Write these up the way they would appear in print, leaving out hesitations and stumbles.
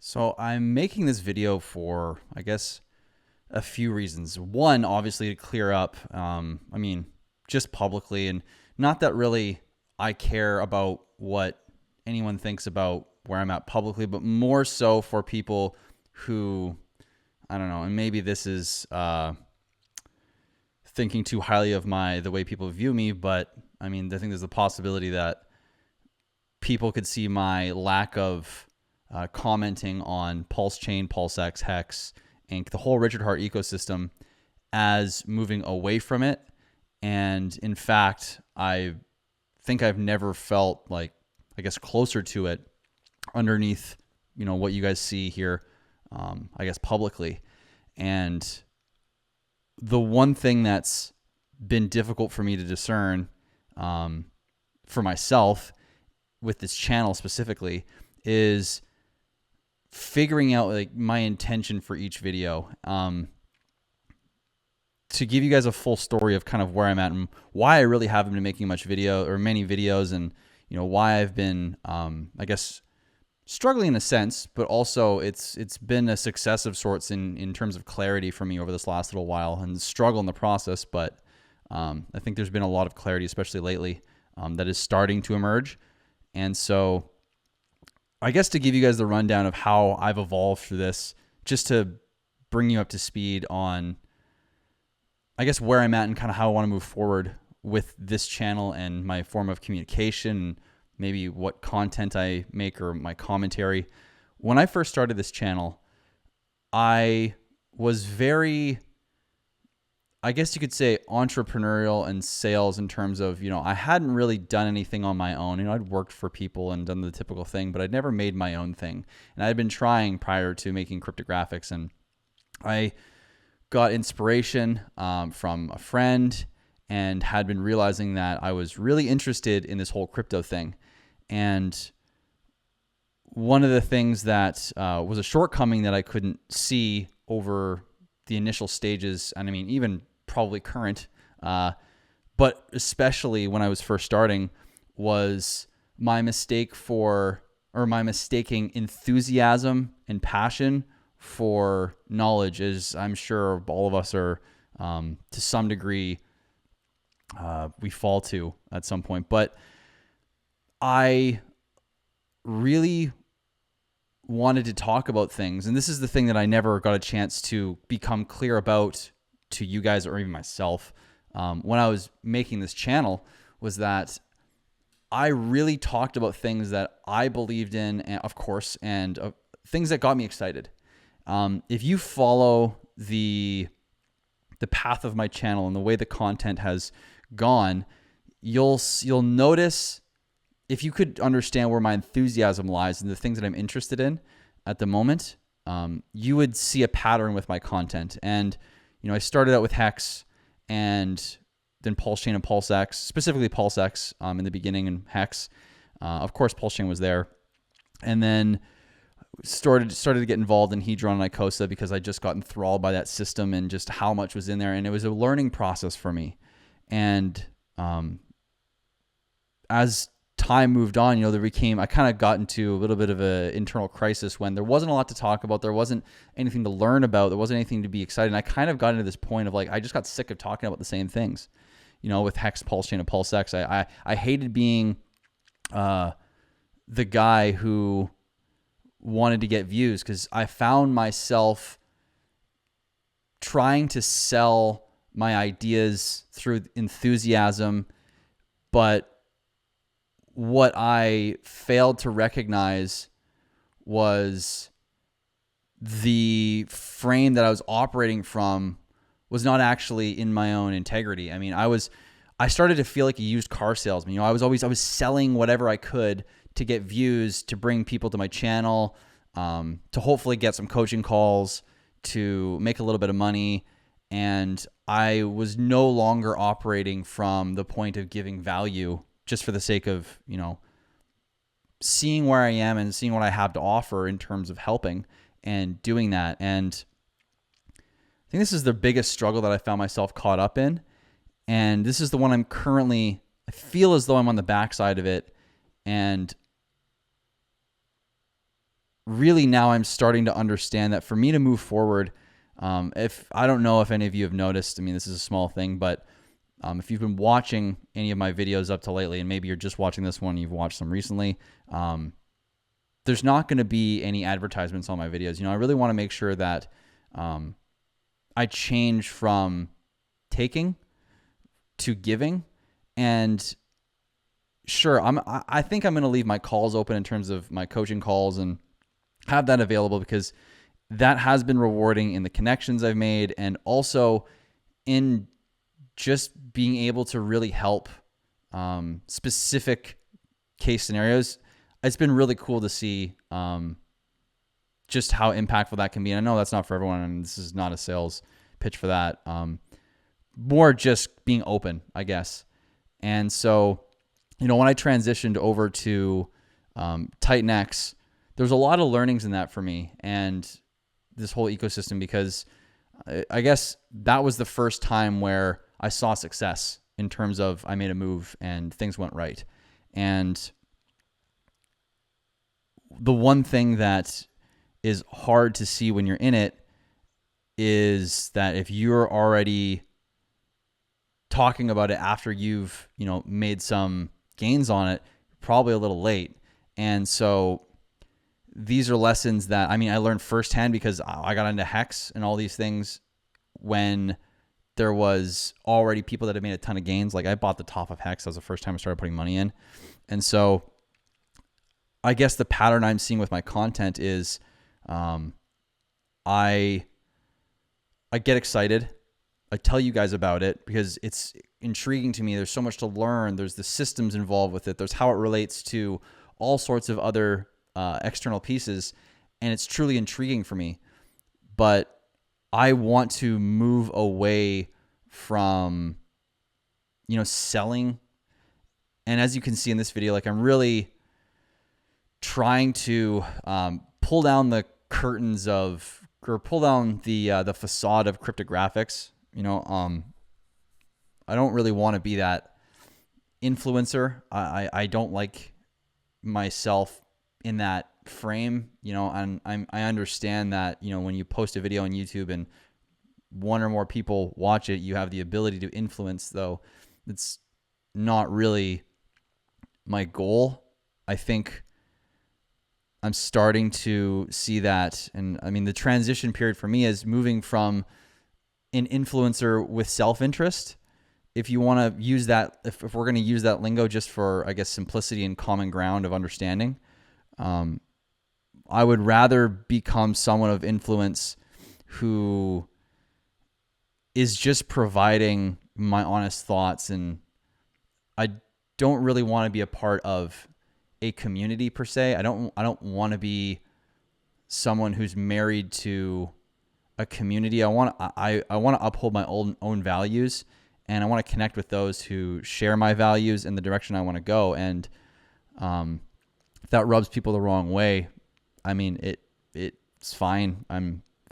So I'm making this video for, I guess, a few reasons. One, obviously, to clear up, just publicly, and not that really I care about what anyone thinks about where I'm at publicly, but more so for people who, I don't know, and maybe this is thinking too highly of the way people view me, but I think there's the possibility that people could see my lack of commenting on Pulsechain, PulseX, Hex, and the whole Richard Heart ecosystem as moving away from it. And in fact, I think I've never felt closer to it underneath, what you guys see here, publicly. And the one thing that's been difficult for me to discern for myself with this channel specifically is figuring out my intention for each video. To give you guys a full story of kind of where I'm at and why I really haven't been making many videos, and why I've been struggling in a sense, but also it's been a success of sorts in terms of clarity for me over this last little while, and struggle in the process. But I think there's been a lot of clarity, especially lately, that is starting to emerge. And so I guess to give you guys the rundown of how I've evolved through this, just to bring you up to speed on, where I'm at and kind of how I want to move forward with this channel and my form of communication, maybe what content I make or my commentary. When I first started this channel, I was very, I guess you could say, entrepreneurial and sales in terms of, I hadn't really done anything on my own. I'd worked for people and done the typical thing, but I'd never made my own thing. And I'd been trying prior to making cryptographics, and I got inspiration from a friend and had been realizing that I was really interested in this whole crypto thing. And one of the things that was a shortcoming that I couldn't see over the initial stages, and even probably current, but especially when I was first starting, was my mistaking enthusiasm and passion for knowledge, as I'm sure all of us are to some degree we fall to at some point. But I really wanted to talk about things, and this is the thing that I never got a chance to become clear about to you guys or even myself when I was making this channel, was that I really talked about things that I believed in, of course, and things that got me excited. If you follow the path of my channel and the way the content has gone, you'll notice, if you could understand where my enthusiasm lies and the things that I'm interested in at the moment, you would see a pattern with my content. And I started out with Hex, and then Pulsechain and PulseX, specifically PulseX in the beginning, and Hex. Of course, Pulsechain was there, and then started to get involved in Hedron and Icosa because I just got enthralled by that system and just how much was in there, and it was a learning process for me. And as time moved on, I kind of got into a little bit of an internal crisis when there wasn't a lot to talk about. There wasn't anything to learn about. There wasn't anything to be excited. And I kind of got into this point of I just got sick of talking about the same things, with Hex, Pulsechain, and PulseX. I hated being the guy who wanted to get views, because I found myself trying to sell my ideas through enthusiasm, but what I failed to recognize was the frame that I was operating from was not actually in my own integrity. I started to feel like a used car salesman. I was selling whatever I could to get views, to bring people to my channel, to hopefully get some coaching calls, to make a little bit of money. And I was no longer operating from the point of giving value just for the sake of, seeing where I am and seeing what I have to offer in terms of helping and doing that. And I think this is the biggest struggle that I found myself caught up in. And this is the one I feel as though I'm on the backside of it. And really now I'm starting to understand that for me to move forward, if I don't know if any of you have noticed, I mean, this is a small thing, but if you've been watching any of my videos up to lately, and maybe you're just watching this one, you've watched them recently, there's not going to be any advertisements on my videos. I really want to make sure that I change from taking to giving. And sure, I think I'm going to leave my calls open in terms of my coaching calls and have that available, because that has been rewarding in the connections I've made, and also in just being able to really help specific case scenarios. It's been really cool to see just how impactful that can be. And I know that's not for everyone, and this is not a sales pitch for that. More just being open, I guess. And so, when I transitioned over to Titan X, there's a lot of learnings in that for me and this whole ecosystem, because I guess that was the first time where I saw success in terms of I made a move and things went right. And the one thing that is hard to see when you're in it is that if you're already talking about it after you've, made some gains on it, probably a little late. And so these are lessons that, I learned firsthand, because I got into Hex and all these things when there was already people that had made a ton of gains. Like, I bought the top of Hex. That was the first time I started putting money in. And so I guess the pattern I'm seeing with my content is I get excited. I tell you guys about it because it's intriguing to me. There's so much to learn. There's the systems involved with it. There's how it relates to all sorts of other external pieces. And it's truly intriguing for me. But I want to move away from, selling. And as you can see in this video, I'm really trying to pull down the curtains of, or pull down the facade of cryptographics. I don't really want to be that influencer. I don't like myself in that frame, and I understand that, when you post a video on YouTube and one or more people watch it, you have the ability to influence, though it's not really my goal. I think I'm starting to see that. And the transition period for me is moving from an influencer with self-interest. If you want to use that, if we're going to use that lingo just for, I guess, simplicity and common ground of understanding, I would rather become someone of influence who is just providing my honest thoughts. And I don't really want to be a part of a community per se. I don't want to be someone who's married to a community. I want to uphold my own values, and I want to connect with those who share my values and the direction I want to go. And if that rubs people the wrong way, it's fine.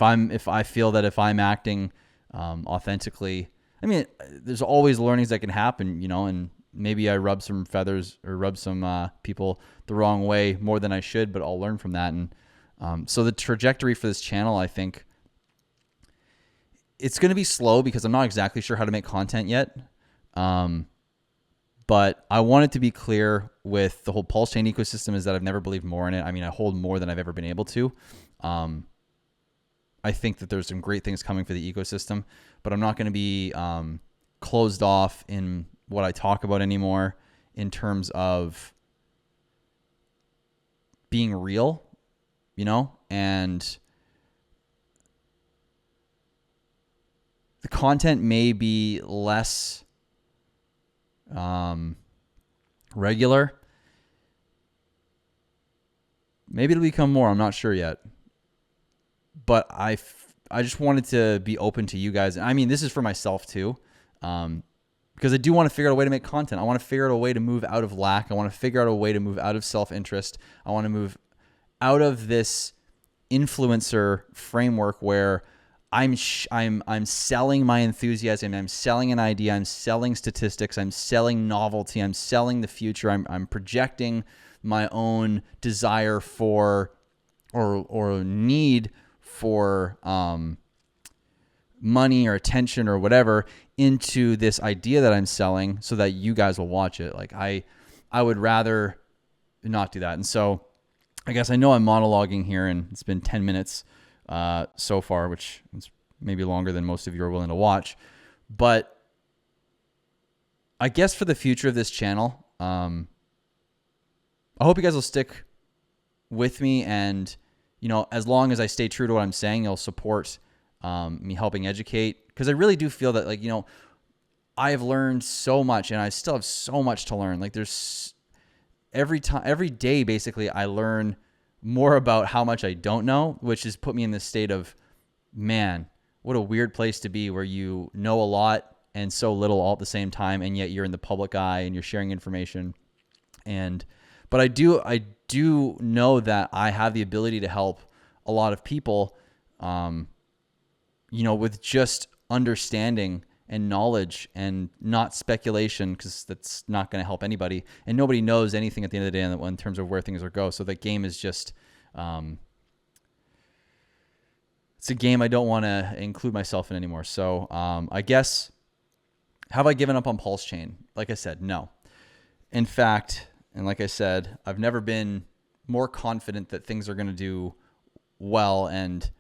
If I feel that if I'm acting authentically, there's always learnings that can happen, and maybe I rub some feathers or rub some people the wrong way more than I should, but I'll learn from that. And so the trajectory for this channel, I think it's going to be slow because I'm not exactly sure how to make content yet. But I want it to be clear with the whole Pulsechain ecosystem is that I've never believed more in it. I hold more than I've ever been able to. I think that there's some great things coming for the ecosystem, but I'm not going to be closed off in what I talk about anymore in terms of being real, and the content may be less regular. Maybe it'll become more. I'm not sure yet. But I just wanted to be open to you guys. This is for myself too. Because I do want to figure out a way to make content. I want to figure out a way to move out of lack. I want to figure out a way to move out of self-interest. I want to move out of this influencer framework where I'm selling my enthusiasm. I'm selling an idea. I'm selling statistics. I'm selling novelty. I'm selling the future. I'm projecting my own desire for or need for money or attention or whatever into this idea that I'm selling so that you guys will watch it. Like I would rather not do that. And so I guess I know I'm monologuing here, and it's been 10 minutes so far, which is maybe longer than most of you are willing to watch. But I guess for the future of this channel, I hope you guys will stick with me, and as long as I stay true to what I'm saying, you'll support me helping educate, because I really do feel that I've learned so much, and I still have so much to learn. Like there's every day, basically, I learn more about how much I don't know, which has put me in this state of, man, what a weird place to be, where you know a lot and so little all at the same time, and yet you're in the public eye and you're sharing information. But I do know that I have the ability to help a lot of people, with just understanding and knowledge and not speculation, because that's not going to help anybody. And nobody knows anything at the end of the day in terms of where things are going. So the game is just, it's a game I don't want to include myself in anymore. So I guess, have I given up on Pulsechain? Like I said, no. In fact, and like I said, I've never been more confident that things are going to do well. And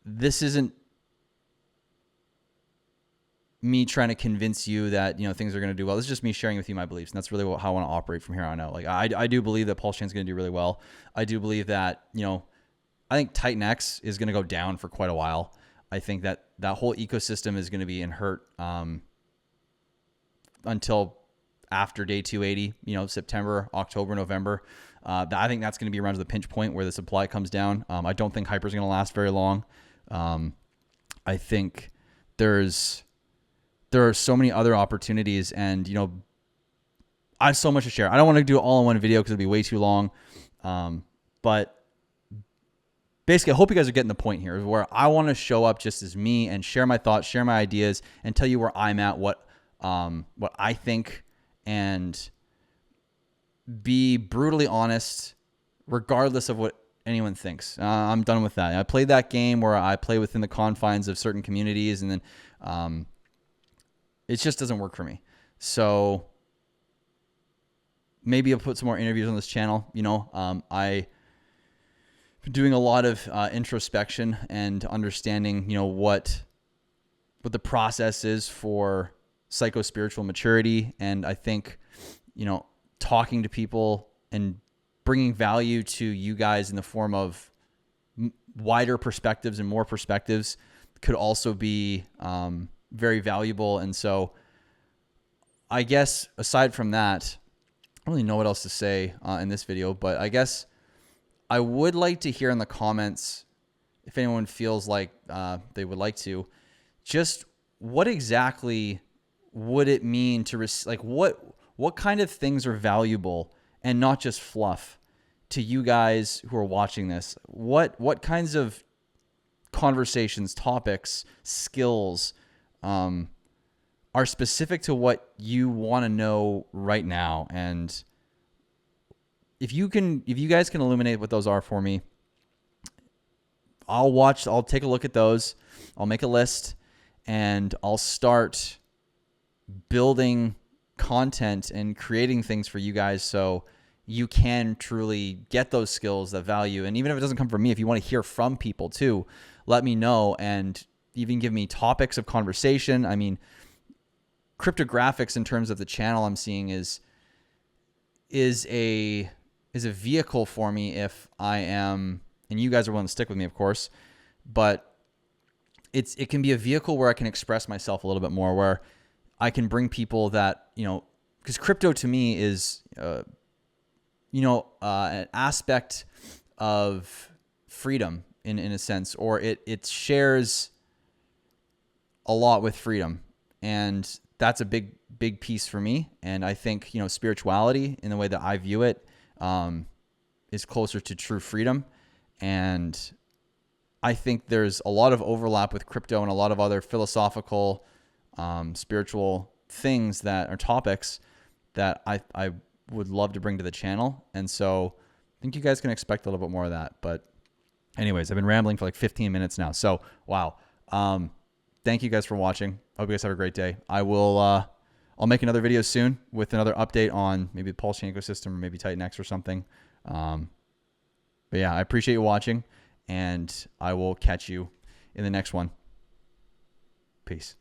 this isn't me trying to convince you that things are going to do well. This is just me sharing with you my beliefs, and that's really how I want to operate from here on out. Like I do believe that Pulsechain is going to do really well. I do believe that I think Titan X is going to go down for quite a while. I think that whole ecosystem is going to be in hurt until after day 280, September, October, November. I think that's going to be around the pinch point where the supply comes down. I don't think Hyper is going to last very long. I think there are so many other opportunities, and I have so much to share. I don't want to do it all in one video because it'll be way too long. But basically, I hope you guys are getting the point here, where I want to show up just as me and share my thoughts, share my ideas, and tell you where I'm at, what I think, and be brutally honest, regardless of what anyone thinks. I'm done with that. I played that game where I play within the confines of certain communities, and then it just doesn't work for me. So maybe I'll put some more interviews on this channel. I've been doing a lot of introspection and understanding, what the process is for psycho-spiritual maturity. And I think, talking to people and bringing value to you guys in the form of wider perspectives and more perspectives could also be very valuable. And so I guess aside from that, I don't really know what else to say in this video, but I guess I would like to hear in the comments, if anyone feels like they would like to, just what exactly would it mean to what kind of things are valuable and not just fluff to you guys who are watching this? What kinds of conversations, topics, skills are specific to what you want to know right now? And if you guys can illuminate what those are for me, I'll take a look at those. I'll make a list, and I'll start building content and creating things for you guys so you can truly get those skills, that value. And even if it doesn't come from me, if you want to hear from people too, let me know, and even give me topics of conversation. I mean, cryptographics in terms of the channel I'm seeing is a vehicle for me if I am, and you guys are willing to stick with me, of course, but it can be a vehicle where I can express myself a little bit more, where I can bring people that, because crypto to me is, an aspect of freedom in a sense, or it shares a lot with freedom. And that's a big piece for me. And I think, spirituality in the way that I view it, is closer to true freedom. And I think there's a lot of overlap with crypto and a lot of other philosophical, spiritual things that are topics that I would love to bring to the channel. And so think you guys can expect a little bit more of that. But anyways, I've been rambling for like 15 minutes now. So, wow. Thank you guys for watching. Hope you guys have a great day. I'll make another video soon with another update on maybe the Pulsechain ecosystem or maybe Titan X or something. But yeah, I appreciate you watching, and I will catch you in the next one. Peace.